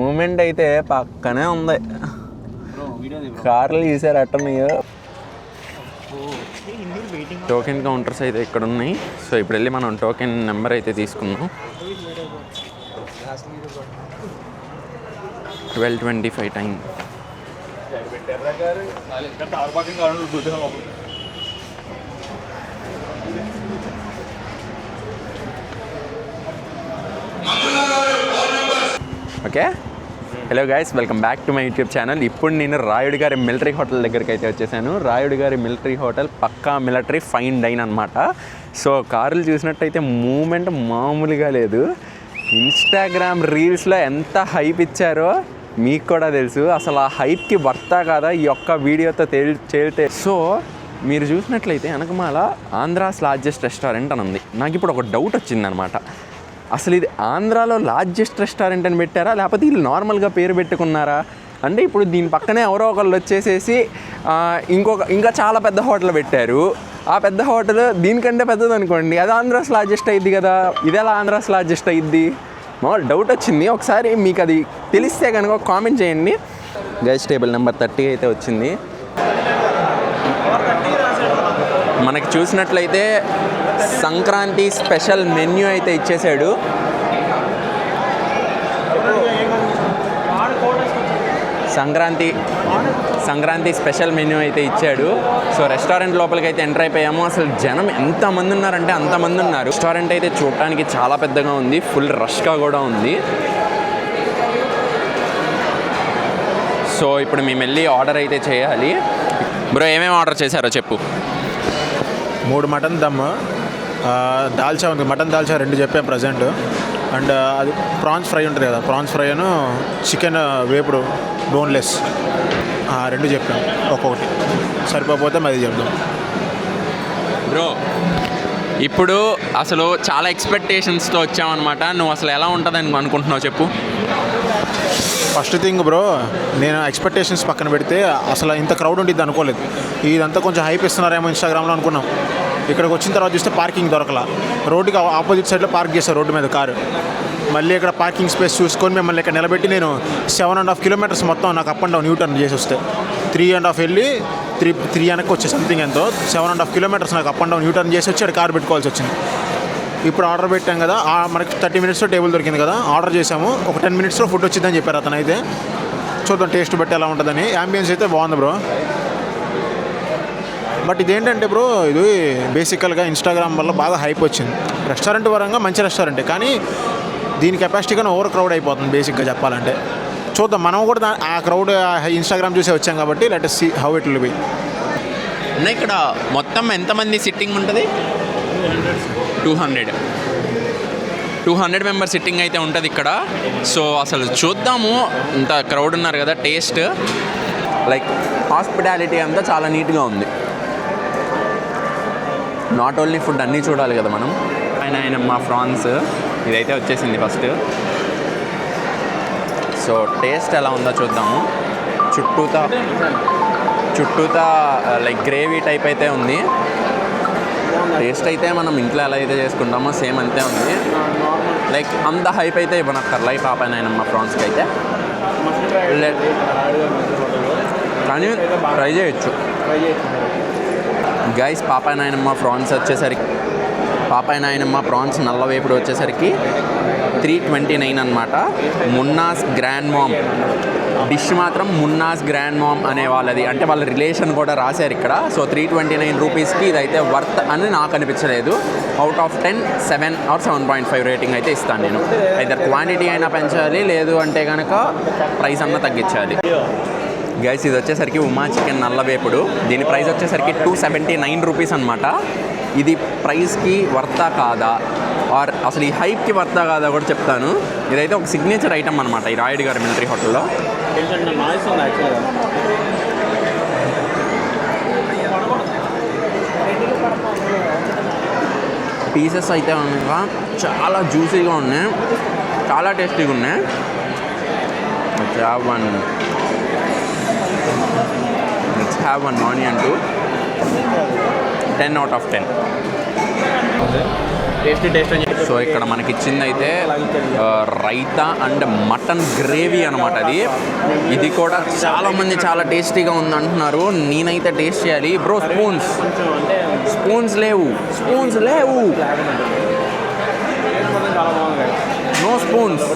Moment అయితే పక్కనే ఉంది. కార్లు తీసారు అట్టన్నాయో. టోకెన్ కౌంటర్స్ అయితే ఇక్కడ ఉన్నాయి. సో ఇప్పుడు వెళ్ళి మనం టోకెన్ నెంబర్ అయితే తీసుకుందాం. 12:25 time. Okay, hello guys, welcome back to my YouTube channel. ఇప్పుడు నేను రాయుడు గారి మిలిటరీ హోటల్ దగ్గరికి అయితే వచ్చేసాను. రాయుడు గారి మిలిటరీ హోటల్ పక్కా మిలిటరీ ఫైన్ డైన్ అనమాట. సో కార్లు చూసినట్టయితే మూమెంట్ మామూలుగా లేదు. ఇన్స్టాగ్రామ్ రీల్స్లో ఎంత హైప్ ఇచ్చారో మీకు కూడా తెలుసు. అసలు ఆ హైప్కి వర్తా కాదా ఈ ఒక్క వీడియోతో తేలితే. సో మీరు చూసినట్లయితే వెనకమాల ఆంధ్రాస్ లార్జెస్ట్ రెస్టారెంట్ అని ఉంది. నాకు ఇప్పుడు ఒక డౌట్ వచ్చిందనమాట. అసలు ఇది ఆంధ్రాలో లార్జెస్ట్ రెస్టారెంట్ అని పెట్టారా, లేకపోతే వీళ్ళు నార్మల్గా పేరు పెట్టుకున్నారా? అంటే ఇప్పుడు దీని పక్కనే ఎవరో ఒకళ్ళు వచ్చేసేసి ఇంకా చాలా పెద్ద హోటల్ పెట్టారు. ఆ పెద్ద హోటల్ దీనికంటే పెద్దది అనుకోండి, అది ఆంధ్రాస్ లార్జెస్ట్ అయ్యిద్ది కదా. ఇది ఎలా ఆంధ్రాస్ లార్జెస్ట్ అయ్యిద్ది? మామూలు డౌట్ వచ్చింది. ఒకసారి మీకు అది తెలిస్తే కనుక కామెంట్ చేయండి. గైస్, టేబుల్ నెంబర్ 30 అయితే వచ్చింది. మనకి చూసినట్లయితే సంక్రాంతి స్పెషల్ మెన్యూ అయితే ఇచ్చేసాడు. సంక్రాంతి స్పెషల్ మెన్యూ అయితే ఇచ్చాడు. సో రెస్టారెంట్ లోపలికి అయితే ఎంటర్ అయిపోయాము. అసలు జనం ఎంతమంది ఉన్నారంటే అంతమంది ఉన్నారు. రెస్టారెంట్ అయితే చూడటానికి చాలా పెద్దగా ఉంది, ఫుల్ రష్గా కూడా ఉంది. సో ఇప్పుడు మేము వెళ్ళి ఆర్డర్ అయితే చేయాలి. బ్రో, ఏమేమి ఆర్డర్ చేశారో చెప్పు. 3 మటన్ దమ్, దాల్చా ఉంది, మటన్ దాల్చా 2 చెప్పాం ప్రజెంట్. అండ్ అది ప్రాన్స్ ఫ్రై ఉంటుంది కదా, ప్రాన్స్ ఫ్రై అను చికెన్ వేపుడు బోన్లెస్ 2 చెప్పాం. ఒక్కొక్కటి సరిపోతే మరి చెప్దాం. బ్రో, ఇప్పుడు అసలు చాలా ఎక్స్పెక్టేషన్స్తో వచ్చామన్నమాట. నువ్వు అసలు ఎలా ఉంటుందని అనుకుంటున్నావు చెప్పు. ఫస్ట్ థింగ్ బ్రో, నేను ఎక్స్పెక్టేషన్స్ పక్కన పెడితే అసలు ఇంత క్రౌడ్ ఉండిద్ది అనుకోలేదు. ఇదంతా కొంచెం హైప్ ఇస్తున్నారేమో ఇన్స్టాగ్రామ్లో అనుకున్నాం. ఇక్కడికి వచ్చిన తర్వాత చూస్తే పార్కింగ్ దొరకలా. రోడ్డుకి ఆపోజిట్ సైడ్లో పార్క్ చేశారు, రోడ్డు మీద కారు. మళ్ళీ ఇక్కడ పార్కింగ్ స్పేస్ చూసుకొని మిమ్మల్ని ఇక్కడ నిలబెట్టి నేను 7.5 కిలోమీటర్స్ మొత్తం నాకు అప్ అండ్ డౌన్ యూటర్న్ చేసి వస్తే 3.5 వెళ్ళి 3 వెనక్కి వచ్చే సంథింగ్ ఎంతో 7.5 కిలోమీటర్స్ నాకు అప్ అండ్ డౌన్ యూటర్న్ చేసి వచ్చి అక్కడ కారు పెట్టుకోవాల్సి వచ్చింది. ఇప్పుడు ఆర్డర్ పెట్టాం కదా, మనకి 30 మినిట్స్లో టేబుల్ దొరికింది కదా, ఆర్డర్ చేసాము. ఒక 10 మినిట్స్లో ఫుడ్ వచ్చిందని చెప్పారు అతను. అయితే చూద్దాం టేస్ట్ బట్టి ఎలా ఉంటుందని. యాంబియన్స్ అయితే బాగుంది బ్రో. బట్ ఇదేంటంటే బ్రో, ఇది బేసికల్గా ఇన్స్టాగ్రామ్ వల్ల బాగా హైప్ వచ్చింది. రెస్టారెంట్ పరంగా మంచి రెస్టారెంటే, కానీ దీని కెపాసిటీ కానీ ఓవర్ క్రౌడ్ అయిపోతుంది బేసిక్గా చెప్పాలంటే. చూద్దాం, మనం కూడా ఆ క్రౌడ్ ఇన్స్టాగ్రామ్ చూసే వచ్చాం కాబట్టి let us see how it will be. ఇక్కడ మొత్తం ఎంతమంది సిట్టింగ్ ఉంటుంది? 200 మెంబర్ సిట్టింగ్ అయితే ఉంటుంది ఇక్కడ. సో అసలు చూద్దాము. ఇంత క్రౌడ్ ఉన్నారు కదా, టేస్ట్ లైక్ హాస్పిటాలిటీ అంతా చాలా నీట్గా ఉంది. నాట్ ఓన్లీ ఫుడ్, అన్నీ చూడాలి కదా మనం. ఆయన మా ఫ్రాన్స్ ఇదైతే వచ్చేసింది ఫస్ట్. సో టేస్ట్ ఎలా ఉందో చూద్దాము. చుట్టూతా లైక్ గ్రేవీ టైప్ అయితే ఉంది. టేస్ట్ అయితే మనం ఇంట్లో ఎలా అయితే చేసుకుంటామో సేమ్ అంతే ఉంది. లైక్ అంత హైప్ అయితే ఇవ్వనక్కర్లా ఈ పాప నాయనమ్మ ప్రాన్స్కి అయితే. కానీ ట్రై చేయొచ్చు గైస్. పాప నాయనమ్మ ప్రాన్స్ నల్ల వేపుడు వచ్చేసరికి 329 అనమాట. మున్నాస్ గ్రాండ్ మామ్ డిష్ మాత్రం మున్నాస్ గ్రాండ్ మామ్ అనే వాళ్ళది, అంటే వాళ్ళ రిలేషన్ కూడా రాశారు ఇక్కడ. సో 329 రూపీస్కి ఇదైతే వర్త్ అని నాకు అనిపించలేదు. అవుట్ ఆఫ్ 10 7 or 7.5 రేటింగ్ అయితే ఇస్తాను నేను. అయితే క్వాంటిటీ అయినా పెంచాలి, లేదు అంటే కనుక ప్రైస్ అన్నా తగ్గించాలి. గైస్, ఇది వచ్చేసరికి ఉమా చికెన్ నల్ల వేపుడు. దీని ప్రైస్ వచ్చేసరికి 279 రూపీస్ అనమాట. ఇది ప్రైస్కి వర్తా కాదా, ఆర్ అసలు ఈ హైప్కి వర్తా కాదా కూడా చెప్తాను. ఇదైతే ఒక సిగ్నేచర్ ఐటమ్ అనమాట ఈ రాయుడు గారి మిలిటరీ హోటల్లో. పీసెస్ అయితే ఉండగా చాలా జ్యూసీగా ఉన్నాయి, చాలా టేస్టీగా ఉన్నాయి. Let's have one onion too. 10 out of 10. Taste అని చెప్పి. సో ఇక్కడ మనకి ఇచ్చింది అయితే రైతా అండ్ మటన్ గ్రేవీ అనమాట. ఇది కూడా చాలామంది చాలా టేస్టీగా ఉంది అంటున్నారు. నేనైతే టేస్ట్ చేయాలి. బ్రో స్పూన్స్ లేవు నో స్పూన్స్.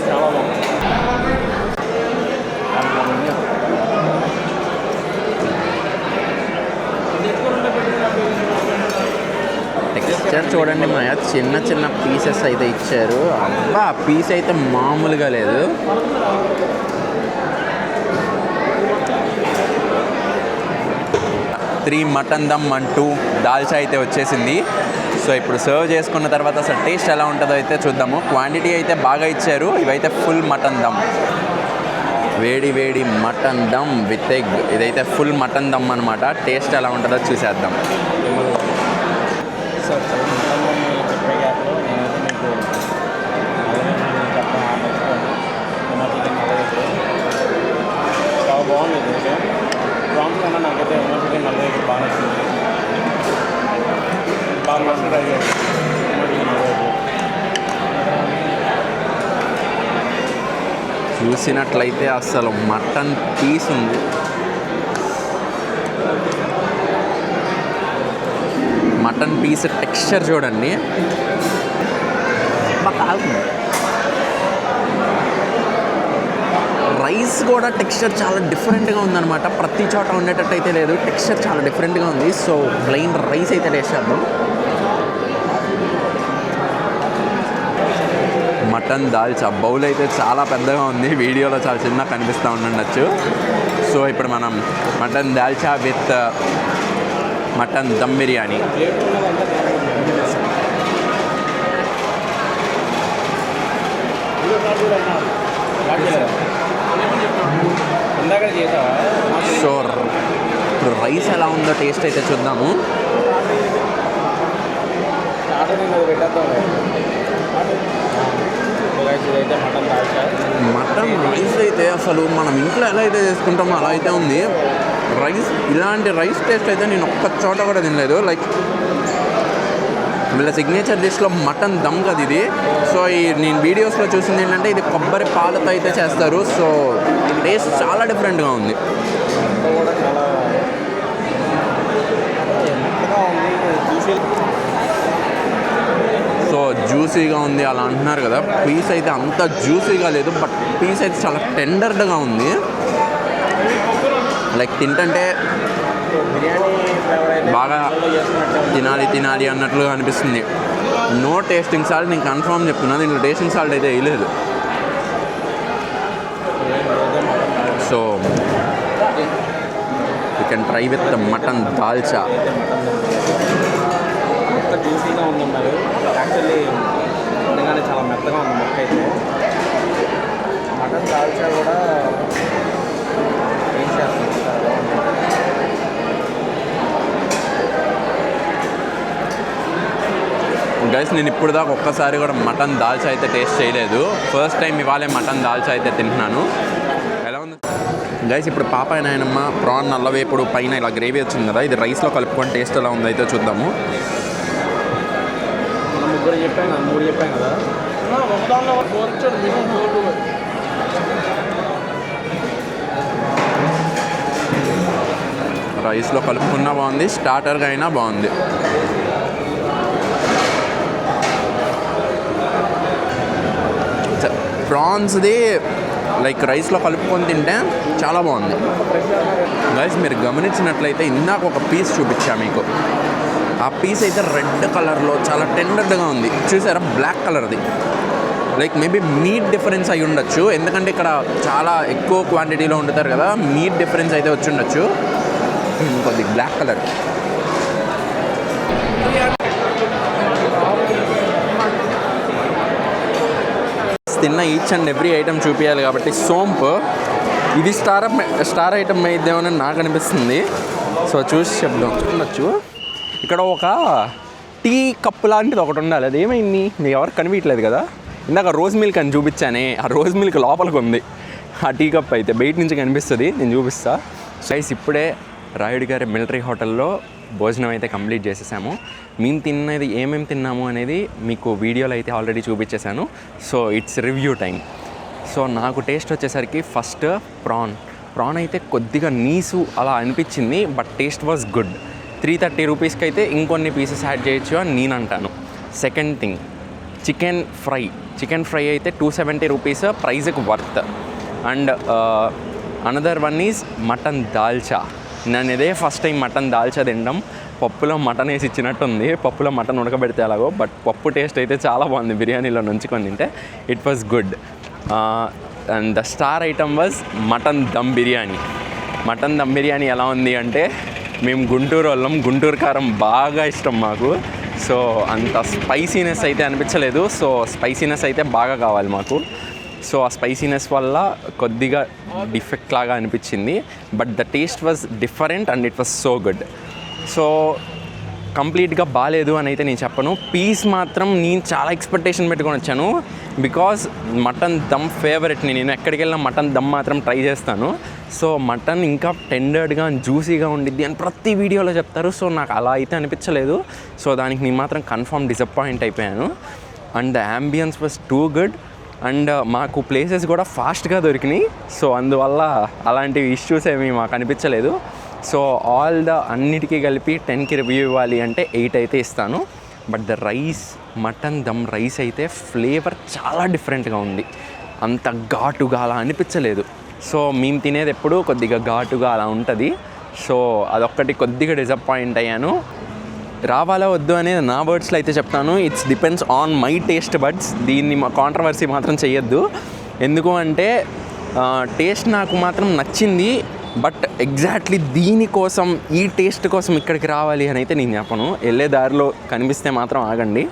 టెక్స్చర్ చూడండి మాయా, చిన్న చిన్న పీసెస్ అయితే ఇచ్చారు. అబ్బా పీస్ అయితే మామూలుగా లేదు. త్రీ మటన్ దమ్ అంటూ దాల్చా అయితే వచ్చేసింది. సో ఇప్పుడు సర్వ్ చేసుకున్న తర్వాత అసలు టేస్ట్ ఎలా ఉంటుందో అయితే చూద్దాము. క్వాంటిటీ అయితే బాగా ఇచ్చారు. ఇవైతే ఫుల్ మటన్ దమ్, వేడి మటన్ దమ్ విత్ ఎగ్. ఇదైతే ఫుల్ మటన్ దమ్ అనమాట. టేస్ట్ ఎలా ఉంటుందో చూసేద్దాం. చాలా బాగుంది. ప్రాన్స్ కన్నా నాకైతే ఎమోషన్గా నలభై బాగా నచ్చింది. బాగా మస్తు ట్రై చేయాలి. చూసినట్లయితే అసలు మటన్ పీస్ ఉంది. మటన్ పీస్ టెక్స్చర్ చూడండి. రైస్ కూడా టెక్స్చర్ చాలా డిఫరెంట్గా ఉందన్నమాట. ప్రతి చోట ఉండేటట్టు అయితే లేదు. టెక్స్చర్ చాలా డిఫరెంట్గా ఉంది. సో ప్లెయిన్ రైస్ అయితే టేస్ట్ చేద్దాం. మటన్ దాల్చా బౌల్ అయితే చాలా పెద్దగా ఉంది. వీడియోలో చాలా చిన్నగా కనిపిస్తూ ఉండొచ్చు. సో ఇప్పుడు మనం mutton dalcha with mutton dum biryani. So ఇప్పుడు రైస్ ఎలా ఉందో టేస్ట్ అయితే చూద్దాము. మటన్ రైస్ అయితే అసలు మనం ఇంట్లో ఎలా అయితే చేసుకుంటామో అలా అయితే ఉంది. రైస్ ఇలాంటి రైస్ టేస్ట్ అయితే నేను ఒక్క చోట కూడా తినలేదు. లైక్ వీళ్ళ సిగ్నేచర్ డిష్లో మటన్ దమ్ కదా ఇది. సో నేను వీడియోస్లో చూసింది ఏంటంటే ఇది కొబ్బరి పాలతో అయితే చేస్తారు. సో టేస్ట్ చాలా డిఫరెంట్గా ఉంది. సో జ్యూసీగా ఉంది అలా అంటున్నారు కదా. పీస్ అయితే అంత జ్యూసీగా లేదు, బట్ పీస్ అయితే చాలా టెండర్డ్గా ఉంది. లైక్ తింటే బాగా తినాలి అన్నట్లుగా అనిపిస్తుంది. నో టేస్టింగ్ సాల్ట్, నేను కన్ఫర్మ్ చెప్తున్నా. దీంట్లో టేస్టింగ్ సాల్ట్ అయితే వేయలేదు. So you can try with the mutton dalcha. జ్యూసీగా ఉందన్నారు. యాక్చువల్లీ నిజంగానే చాలా మెత్తగా ఉంది మొక్క అయితే. మటన్ దాల్చా కూడా ఏం చేస్తుంది. గైస్ నేను ఇప్పుడు దాకా ఒక్కసారి కూడా మటన్ దాల్చా అయితే టేస్ట్ చేయలేదు. ఫస్ట్ టైం ఇవాళే మటన్ దాల్చా అయితే తింటున్నాను. ఎలా ఉంది గైస్? ఇప్పుడు పాపాయ నాయనమ్మ ప్రాన్ నల్లవేపుడు పైన ఇలా గ్రేవీ వచ్చింది కదా, ఇది రైస్లో కలుపుకొని టేస్ట్ ఎలా ఉందో అయితే చూద్దాము. ముగ్గురు చెప్పాం కదా. రైస్లో కలుపుకున్నా బాగుంది, స్టార్టర్గా అయినా బాగుంది. ప్రాన్స్ది లైక్ రైస్లో కలుపుకొని తింటే చాలా బాగుంది. గైస్ మీరు గమనించినట్లయితే ఇందాక ఒక పీస్ చూపించా మీకు. ఆ పీస్ అయితే రెడ్ కలర్లో చాలా టెండర్గా ఉంది. చూసారా? బ్లాక్ కలర్ది. లైక్ మేబీ మీట్ డిఫరెన్స్ అయి ఉండొచ్చు, ఎందుకంటే ఇక్కడ చాలా ఎక్కువ క్వాంటిటీలో వండుతారు కదా. మీట్ డిఫరెన్స్ అయితే వచ్చి ఉండొచ్చు. కొద్ది బ్లాక్ కలర్. తిన్న ఈచ్ అండ్ ఎవ్రీ ఐటమ్ చూపించాలి కాబట్టి సోంపు ఇది స్టార్ ఐటమ్ అయిద్దామని నాకు అనిపిస్తుంది. సో చూసి చెప్దాం. ఉండొచ్చు ఇక్కడ ఒక టీ కప్ లాంటిది ఒకటి ఉండాలి. అది ఏమైంది మీకు ఎవరికి కనిపించలేదు కదా. ఇందాక రోజ్ మిల్క్ అని చూపించానే, ఆ రోజ్ మిల్క్ లోపలికి ఉంది. ఆ టీ కప్ అయితే బయట నుంచి కనిపిస్తుంది, నేను చూపిస్తా. సైజ్ ఇప్పుడే రాయుడు గారి మిలిటరీ హోటల్లో భోజనం అయితే కంప్లీట్ చేసేసాము. మేము తిన్నది ఏమేమి తిన్నాము అనేది మీకు వీడియోలో అయితే ఆల్రెడీ చూపించేశాను. So it's review time. So నాకు టేస్ట్ వచ్చేసరికి ఫస్ట్ ప్రాన్ అయితే కొద్దిగా నీసు అలా అనిపించింది, బట్ టేస్ట్ వాజ్ గుడ్. 330 రూపీస్కి అయితే ఇంకొన్ని పీసెస్ యాడ్ చేయొచ్చు అని నేను అంటాను. సెకండ్ థింగ్, చికెన్ ఫ్రై అయితే 270 రూపీస్, ప్రైజ్కి worth. And another one is mutton dalcha. నేను ఇదే ఫస్ట్ టైం మటన్ దాల్చా తినడం. పప్పులో మటన్ వేసి ఇచ్చినట్టుంది, పప్పులో మటన్ ఉడకబెడితే అలాగో, బట్ పప్పు టేస్ట్ అయితే చాలా బాగుంది. బిర్యానీలో నుంచుకొని తింటే it was good. And the star item was mutton dum biryani. Mutton dum biryani ఎలా ఉంది అంటే, మేము గుంటూరు వాళ్ళం, గుంటూరు కారం బాగా ఇష్టం మాకు. సో అంత స్పైసీనెస్ అయితే అనిపించలేదు. సో స్పైసీనెస్ అయితే బాగా కావాలి మాకు. సో ఆ స్పైసీనెస్ వల్ల కొద్దిగా డిఫెక్ట్ లాగా అనిపించింది, but the taste was different and it was so good. So కంప్లీట్గా బాగాలేదు అని అయితే నేను చెప్పను. పీస్ మాత్రం నేను చాలా ఎక్స్పెక్టేషన్ పెట్టుకొని వచ్చాను, బికాజ్ మటన్ దమ్ ఫేవరెట్ని. నేను ఎక్కడికి వెళ్ళినా మటన్ దమ్ మాత్రం ట్రై చేస్తాను. సో మటన్ ఇంకా టెండర్డ్గా జ్యూసీగా ఉండిద్ది అని ప్రతి వీడియోలో చెప్తారు. సో నాకు అలా అయితే అనిపించలేదు. సో దానికి నేను మాత్రం కన్ఫర్మ్ డిసప్పాయింట్ అయిపోయాను. And the ambience was too good. And మాకు ప్లేసెస్ కూడా ఫాస్ట్గా దొరికినాయి. సో అందువల్ల అలాంటి ఇష్యూస్ ఏమీ మాకు అనిపించలేదు. సో అన్నిటికీ కలిపి 10కి రివ్యూ ఇవ్వాలి అంటే 8 అయితే ఇస్తాను. But the rice, mutton dum rice అయితే ఫ్లేవర్ చాలా డిఫరెంట్గా ఉంది. అంత ఘాటుగా అలా అనిపించలేదు. సో మేము తినేది ఎప్పుడు కొద్దిగా ఘాటుగా అలా ఉంటుంది. సో అదొక్కటి కొద్దిగా డిసప్పాయింట్ అయ్యాను. రావాలా వద్దు అనేది నా వర్డ్స్లో అయితే చెప్తాను. It's depends on my taste buds. దీన్ని కాంట్రవర్సీ మాత్రం చేయొద్దు. ఎందుకు అంటే టేస్ట్ నాకు మాత్రం నచ్చింది, బట్ ఎగ్జాక్ట్లీ దీనికోసం, ఈ టేస్ట్ కోసం ఇక్కడికి రావాలి అని అయితే నేను చెప్పను. వెళ్ళే దారిలో కనిపిస్తే మాత్రం ఆగండి.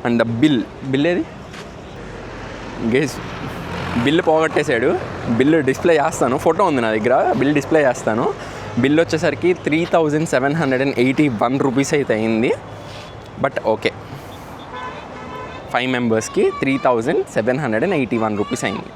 అండ్ ద బిల్ ఏది గేస్, బిల్లు పోగొట్టేశాడు. బిల్లు డిస్ప్లే చేస్తాను, ఫోటో ఉంది నా దగ్గర, బిల్ డిస్ప్లే చేస్తాను. బిల్ వచ్చేసరికి 3781 రూపీస్ అయితే అయింది. బట్ ఓకే, 5 మెంబర్స్కి 3781 రూపీస్ అయింది.